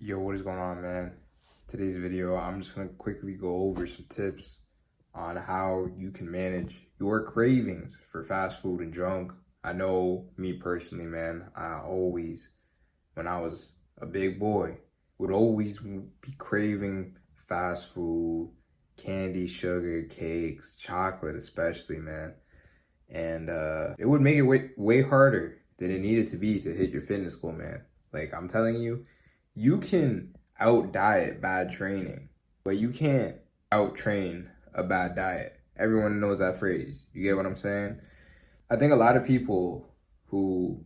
Yo, what is going on, man? Today's video, I'm just gonna quickly go over some tips on how you can manage your cravings for fast food and junk. I know me personally, man, when I was a big boy, would always be craving fast food, candy, sugar, cakes, chocolate especially, man. And it would make it way harder than it needed to be to hit your fitness goal, man. Like, I'm telling you, you can out diet bad training, but you can't out train a bad diet. Everyone knows that phrase. You get what I'm saying? I think a lot of people who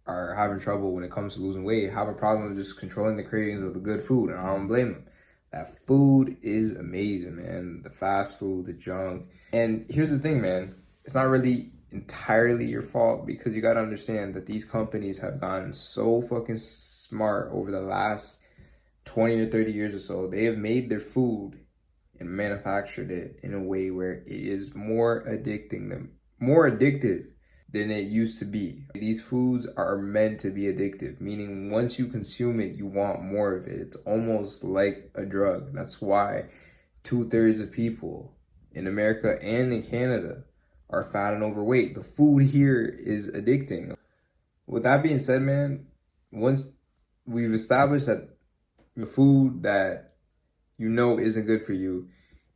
are having trouble when it comes to losing weight have a problem with just controlling the cravings of the good food, and I don't blame them. That food is amazing, man. The fast food, the junk. And here's the thing, man. It's not really entirely your fault, because you got to understand that these companies have gotten so fucking smart over the last 20 or 30 years or so. They have made their food and manufactured it in a way where it is more addictive than it used to be. These foods are meant to be addictive, meaning once you consume it, you want more of it. It's almost like a drug. That's why 2/3 of people in America and in Canada are fat and overweight. The food here is addicting. With that being said, man, once we've established that the food that you know isn't good for you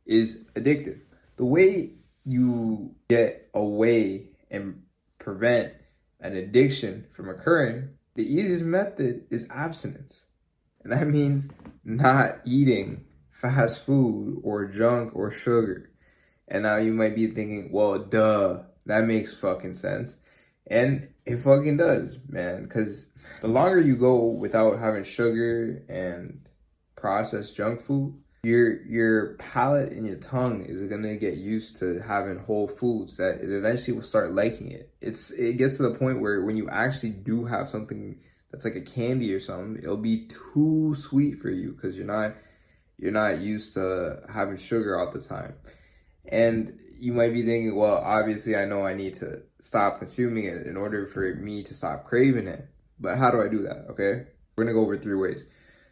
is addictive, the way you get away and prevent an addiction from occurring, the easiest method is abstinence. And that means not eating fast food or junk or sugar. And now you might be thinking, well, duh, that makes fucking sense. And it fucking does, man, because the longer you go without having sugar and processed junk food, your palate and your tongue is gonna get used to having whole foods, that it eventually will start liking it. It gets to the point where when you actually do have something that's like a candy or something, it'll be too sweet for you because you're not used to having sugar all the time. And you might be thinking, well, obviously I know I need to stop consuming it in order for me to stop craving it. But how do I do that, okay? We're gonna go over 3 ways.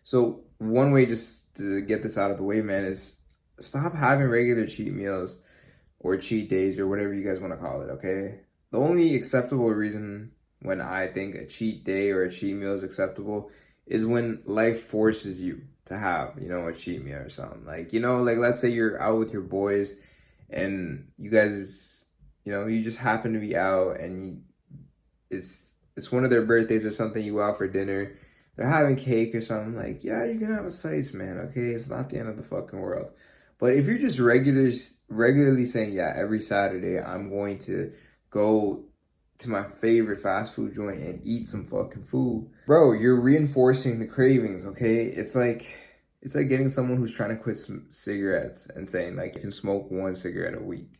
So one way, just to get this out of the way, man, is stop having regular cheat meals or cheat days or whatever you guys want to call it, okay? The only acceptable reason when I think a cheat day or a cheat meal is acceptable is when life forces you to have, a cheat meal or something. Like, let's say you're out with your boys and you guys, you just happen to be out and it's one of their birthdays or something, you go out for dinner, they're having cake or something, like, yeah, you can have a slice, man, okay? It's not the end of the fucking world. But if you're just regularly saying, yeah, every Saturday I'm going to go to my favorite fast food joint and eat some fucking food, bro, you're reinforcing the cravings, okay? It's like getting someone who's trying to quit some cigarettes and saying, like, you can smoke 1 cigarette a week.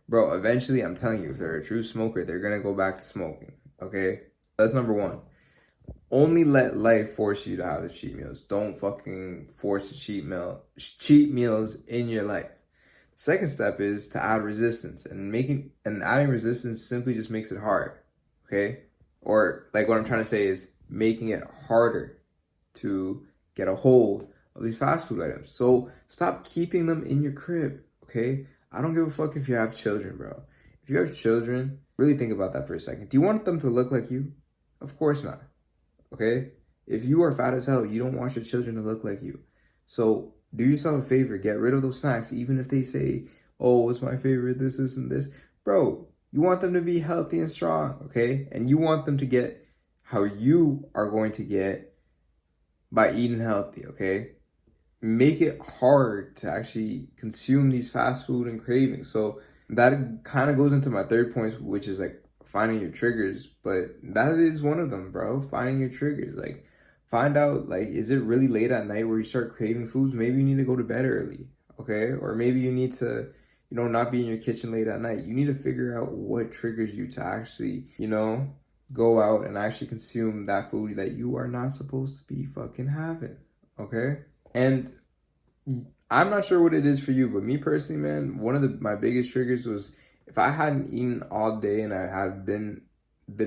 Bro, eventually, I'm telling you, if they're a true smoker, they're gonna go back to smoking, okay? That's number 1. Only let life force you to have the cheat meals. Don't fucking force the cheat meals in your life. The second step is to add resistance, and adding resistance simply just makes it hard, okay? Or like what I'm trying to say is making it harder to get a hold of these fast food items. So stop keeping them in your crib, okay? I don't give a fuck if you have children, bro. If you have children, really think about that for a second. Do you want them to look like you? Of course not, okay? If you are fat as hell, you don't want your children to look like you. So do yourself a favor, get rid of those snacks, even if they say, oh, it's my favorite, this, and this. Bro, you want them to be healthy and strong, okay? And you want them to get how you are going to get by eating healthy, okay? Make it hard to actually consume these fast food and cravings. So that kind of goes into my third point, which is like finding your triggers. But that is one of them, bro. Finding your triggers. Like, find out, like, is it really late at night where you start craving foods? Maybe you need to go to bed early, okay? Or maybe you need to, not be in your kitchen late at night. You need to figure out what triggers you to actually, go out and actually consume that food that you are not supposed to be fucking having, okay? And I'm not sure what it is for you, but me personally, man, one of my biggest triggers was if I hadn't eaten all day and I had been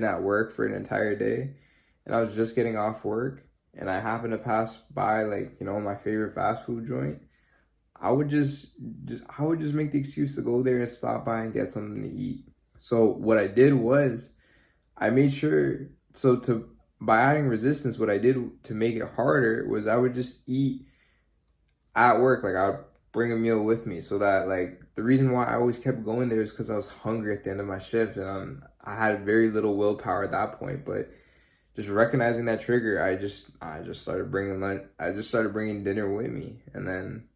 at work for an entire day and I was just getting off work, and I happened to pass by, like, you know, my favorite fast food joint, I would just make the excuse to go there and stop by and get something to eat. So what I did was I made sure, so to by adding resistance, what I did to make it harder was I would just eat at work. Like, I'd bring a meal with me, so that, like, the reason why I always kept going there is because I was hungry at the end of my shift, and I had very little willpower at that point. But just recognizing that trigger, I just started bringing lunch. I just started bringing dinner with me, and then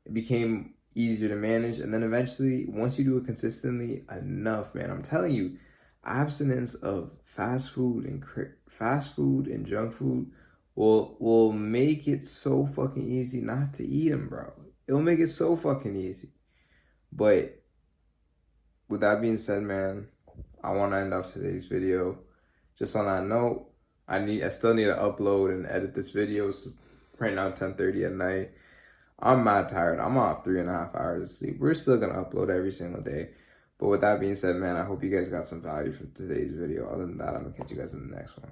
it became easier to manage. And then eventually, once you do it consistently enough, man, I'm telling you, abstinence of fast food and junk food will make it so fucking easy not to eat them, bro. It'll make it so fucking easy. But with that being said, man, I want to end off today's video just on that note. I still need to upload and edit this video. So right now, 10:30 at night. I'm mad tired. I'm off 3.5 hours of sleep. We're still gonna upload every single day. But with that being said, man, I hope you guys got some value from today's video. Other than that, I'm gonna catch you guys in the next one.